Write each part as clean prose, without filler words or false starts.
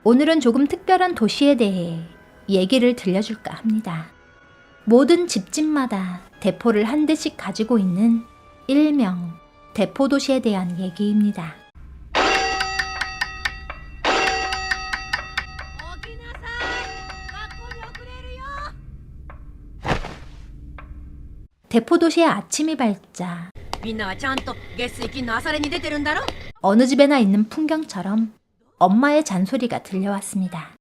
오늘은 조금 특별한 도시에 대해 얘기를 들려줄까 합니다. 모든 집집마다 대포를 한 대씩 가지고 있는 일명 대포도시에 대한 얘기입니다. 대포도시의 아침이 밝자 어느 집에나 있는 풍경처럼 엄마의 잔소리가 들려왔습니다.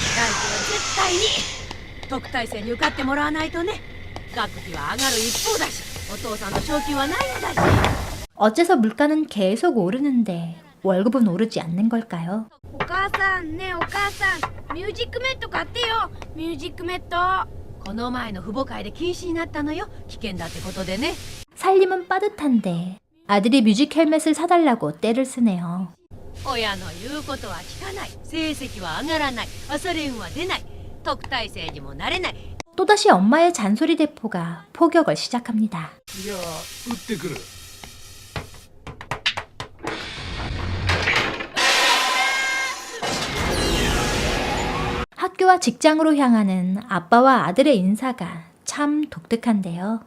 어째서 물가는 계속 오르는데 월급은 오르지 않는 걸까요? お母さんね、お母さんミュージックメット買ってよ、ミュージックメット。この前の父母会で禁止になったのよ。危険だってことでね。 살림은 빠듯한데 아들이 뮤직 헬멧을 사달라고 떼를 쓰네요. 親の言うことは聞かない。成績は上がらない。朝練は出ない。特待生にもなれない。 또다시 엄마의 잔소리 대포가 포격을 시작합니다. じゃあ撃ってくる。 학교와 직장으로 향하는 아빠와 아들의 인사가 참 독특한데요.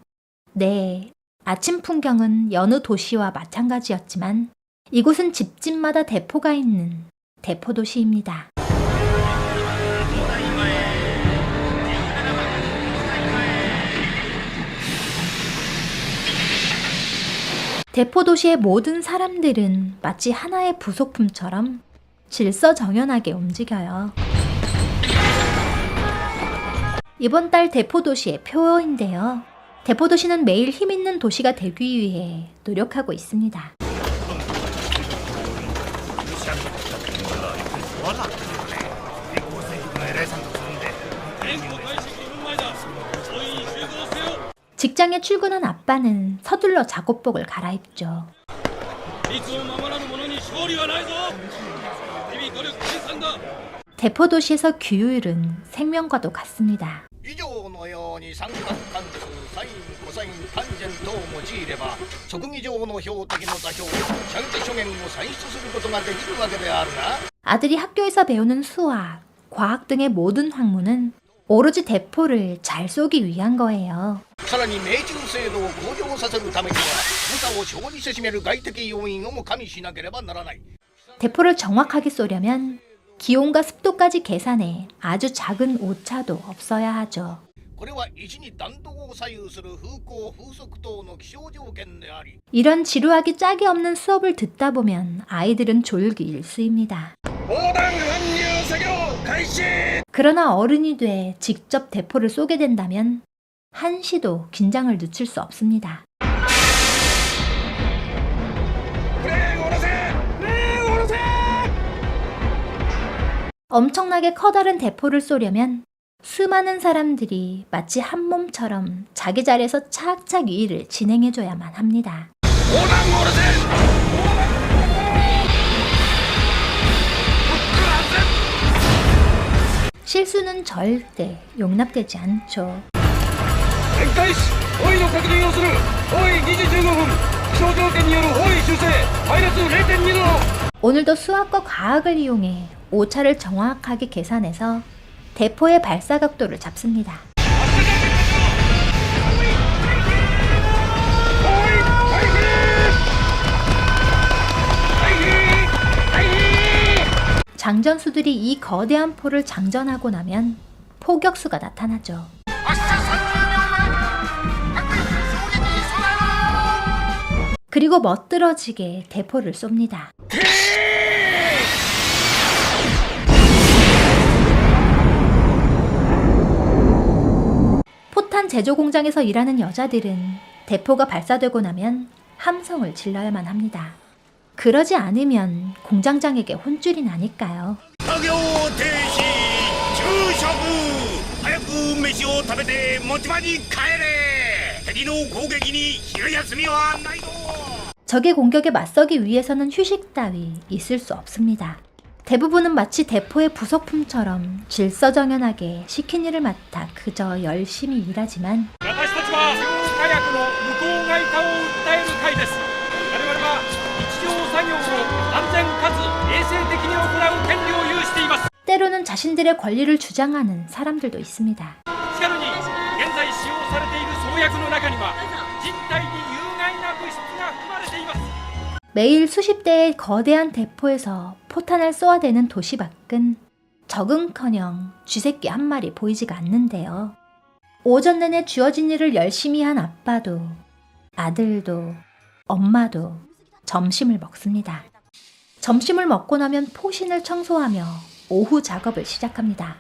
네, 아침 풍경은 여느 도시와 마찬가지였지만 이곳은 집집마다 대포가 있는 대포도시입니다. 대포도시의 모든 사람들은 마치 하나의 부속품처럼 질서정연하게 움직여요. 이번 달 대포도시의 표어인데요. 대포도시는 매일 힘있는 도시가 되기 위해 노력하고 있습니다. 직장에 출근한 아빠는 서둘러 작업복을 갈아입죠. 대포도시에서 규율은 생명과도 같습니다. 아들이 학교에서 배우는 수학, 과학 등의 모든 학문은 오로지 대포를 잘 쏘기 위한 거예요. 대포를 정확하게 쏘려면 기온과 습도까지 계산해 아주 작은 오차도 없어야 하죠. 이런 지루하기 짝이 없는 수업을 듣다 보면 아이들은 졸기 일쑤입니다. 그러나 어른이 돼 직접 대포를 쏘게 된다면 한시도 긴장을 늦출 수 없습니다. 엄청나게 커다란 대포를 쏘려면 수많은 사람들이 마치 한 몸처럼 자기 자리에서 착착 이 일을 진행해줘야만 합니다. 실수는 절대 용납되지 않죠. 오늘도 수학과 과학을 이용해 오차를 정확하게 계산해서 대포의 발사 각도를 잡습니다. 장전수들이 이 거대한 포를 장전하고 나면 포격수가 나타나죠. 그리고 멋들어지게 대포를 쏩니다. 포탄 제조 공장에서 일하는 여자들은 대포가 발사되고 나면 함성을 질러야만 합니다. 그러지 않으면 공장장에게 혼쭐이 나니까요. 적의 공격에 맞서기 위해서는 휴식 따위 있을 수 없습니다. 대부분은 마치 대포의 부속품처럼 질서정연하게 시킨 일을 맡아 그저 열심히 일하지만 때로는 때로는 자신들의 권리를 주장하는 사람들도 있습니다. しかるに現在使用されている創薬の中には人体に有害な物質が含まれています。 매일 수십 대의 거대한 대포에서 포탄을 쏘아대는 도시 밖은 적응커녕 쥐새끼 한 마리 보이지가 않는데요. 오전 내내 주어진 일을 열심히 한 아빠도 아들도 엄마도 점심을 먹습니다. 점심을 먹고 나면 포신을 청소하며 오후 작업을 시작합니다.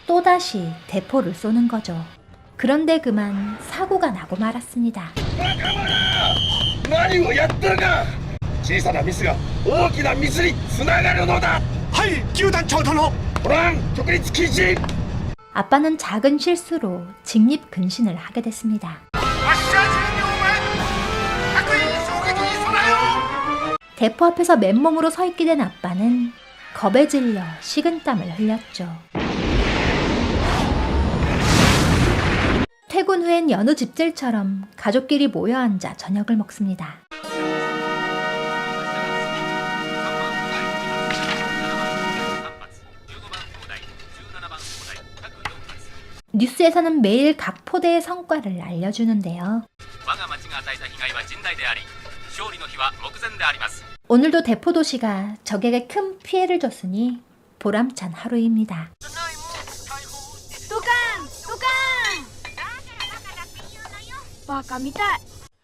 또다시 대포를 쏘는 거죠. 그런데 그만 사고가 나고 말았습니다. 何をやってるか。小さなミスが大きなミスにつながるのだ。はい球団長殿。ホラン直立禁止。 아빠는 작은 실수로 직립근신을 하게 됐습니다. 대포 앞에서 맨몸으로 서 있게 된 아빠는 겁에 질려 식은땀을 흘렸죠. 퇴근 후엔 여느 집들처럼 가족끼리 모여 앉아 저녁을 먹습니다. 뉴스에서는 매일 각 포대의 성과를 알려주는데요. 오늘도 대포도시가 적에게 큰 피해를 줬으니 보람찬 하루입니다.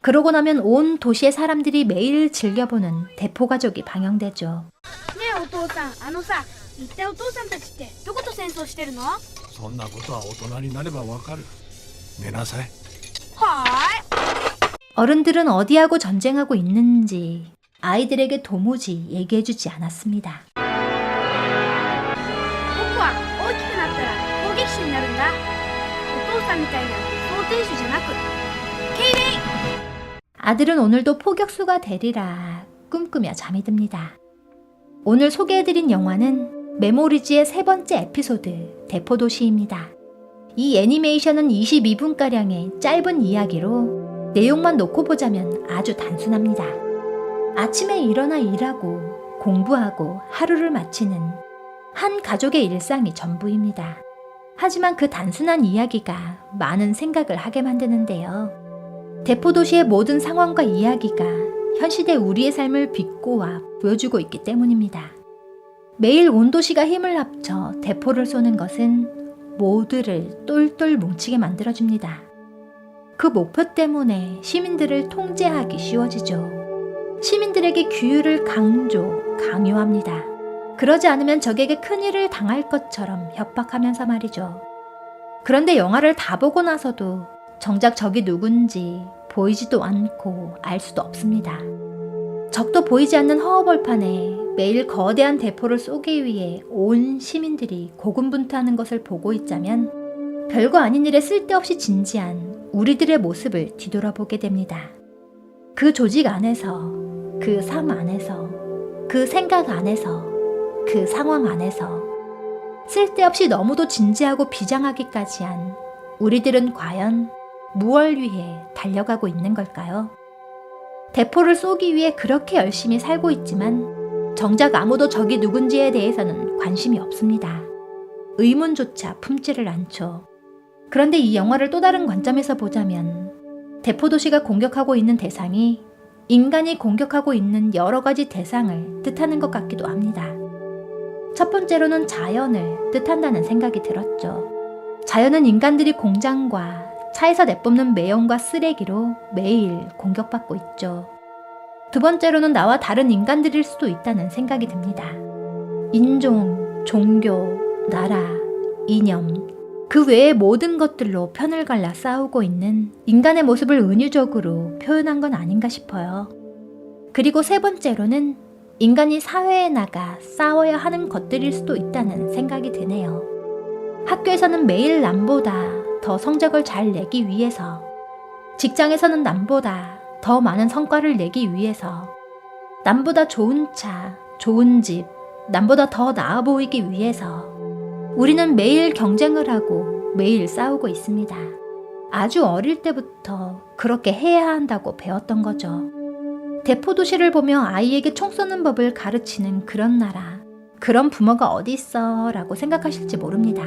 그러고 나면 온 도시의 사람들이 매일 즐겨보는 대포 가족이 방영되죠. ねえお父さん、一体お父さんたちってどこと戦争してるの？はそんなことは大人になればわかる。寝なさい。ーい。 어른들은 어디하고 전쟁하고 있는지 아이들에게 도무지 얘기해주지 않았습니다. 僕は大きくなったら攻撃手になるんだ。お父さんみたいな装填手じゃなく、敬礼。 아들은 오늘도 포격수가 되리라 꿈꾸며 잠이 듭니다. 오늘 소개해드린 영화는 메모리즈의 세 번째 에피소드 대포도시입니다. 이 애니메이션은 22분가량의 짧은 이야기로 내용만 놓고 보자면 아주 단순합니다. 아침에 일어나 일하고 공부하고 하루를 마치는 한 가족의 일상이 전부입니다. 하지만 그 단순한 이야기가 많은 생각을 하게 만드는데요. 대포도시의 모든 상황과 이야기가 현 시대 우리의 삶을 비꼬아 보여주고 있기 때문입니다. 매일 온 도시가 힘을 합쳐 대포를 쏘는 것은 모두를 똘똘 뭉치게 만들어줍니다. 그 목표 때문에 시민들을 통제하기 쉬워지죠. 시민들에게 규율을 강요합니다. 그러지 않으면 적에게 큰일을 당할 것처럼 협박하면서 말이죠. 그런데 영화를 다 보고 나서도 정작 적이 누군지 보이지도 않고 알 수도 없습니다. 적도 보이지 않는 허허벌판에 매일 거대한 대포를 쏘기 위해 온 시민들이 고군분투하는 것을 보고 있자면 별거 아닌 일에 쓸데없이 진지한 우리들의 모습을 뒤돌아보게 됩니다. 그 조직 안에서, 그 삶 안에서, 그 생각 안에서, 그 상황 안에서 쓸데없이 너무도 진지하고 비장하기까지 한 우리들은 과연 무엇을 위해 달려가고 있는 걸까요? 대포를 쏘기 위해 그렇게 열심히 살고 있지만 정작 아무도 적이 누군지에 대해서는 관심이 없습니다. 의문조차 품지를 않죠. 그런데 이 영화를 또 다른 관점에서 보자면 대포도시가 공격하고 있는 대상이 인간이 공격하고 있는 여러 가지 대상을 뜻하는 것 같기도 합니다. 첫 번째로는 자연을 뜻한다는 생각이 들었죠. 자연은 인간들이 공장과 차에서 내뿜는 매연과 쓰레기로 매일 공격받고 있죠. 두 번째로는 나와 다른 인간들일 수도 있다는 생각이 듭니다. 인종, 종교, 나라, 이념, 그 외의 모든 것들로 편을 갈라 싸우고 있는 인간의 모습을 은유적으로 표현한 건 아닌가 싶어요. 그리고 세 번째로는 인간이 사회에 나가 싸워야 하는 것들일 수도 있다는 생각이 드네요. 학교에서는 매일 남보다 더 성적을 잘 내기 위해서, 직장에서는 남보다 더 많은 성과를 내기 위해서, 남보다 좋은 차, 좋은 집, 남보다 더 나아 보이기 위해서 우리는 매일 경쟁을 하고 매일 싸우고 있습니다. 아주 어릴 때부터 그렇게 해야 한다고 배웠던 거죠. 대포도시를 보며 아이에게 총 쏘는 법을 가르치는 그런 나라, 그런 부모가 어디 있어 라고 생각하실지 모릅니다.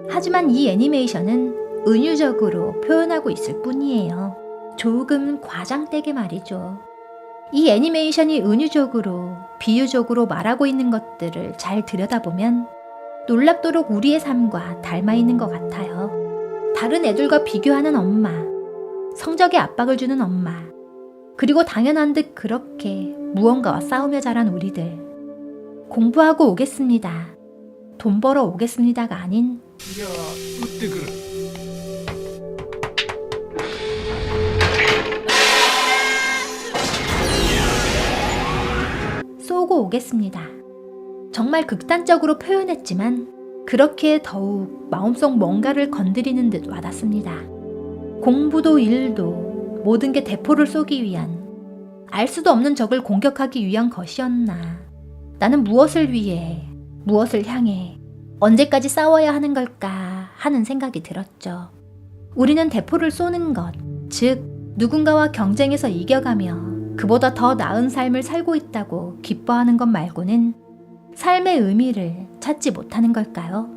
하지만 이 애니메이션은 은유적으로 표현하고 있을 뿐이에요. 조금 과장되게 말이죠. 이 애니메이션이 은유적으로, 비유적으로 말하고 있는 것들을 잘 들여다보면 놀랍도록 우리의 삶과 닮아 있는 것 같아요. 다른 애들과 비교하는 엄마, 성적에 압박을 주는 엄마, 그리고 당연한 듯 그렇게 무언가와 싸우며 자란 우리들. 공부하고 오겠습니다. 돈 벌어 오겠습니다가 아닌 じゃあ撃ってくる 쏘고 오겠습니다. 정말 극단적으로 표현했지만 그렇게 더욱 마음속 뭔가를 건드리는 듯 와닿습니다. 공부도 일도 모든 게 대포를 쏘기 위한, 알 수도 없는 적을 공격하기 위한 것이었나. 나는 무엇을 위해, 무엇을 향해, 언제까지 싸워야 하는 걸까 하는 생각이 들었죠. 우리는 대포를 쏘는 것, 즉 누군가와 경쟁해서 이겨가며 그보다 더 나은 삶을 살고 있다고 기뻐하는 것 말고는 삶의 의미를 찾지 못하는 걸까요?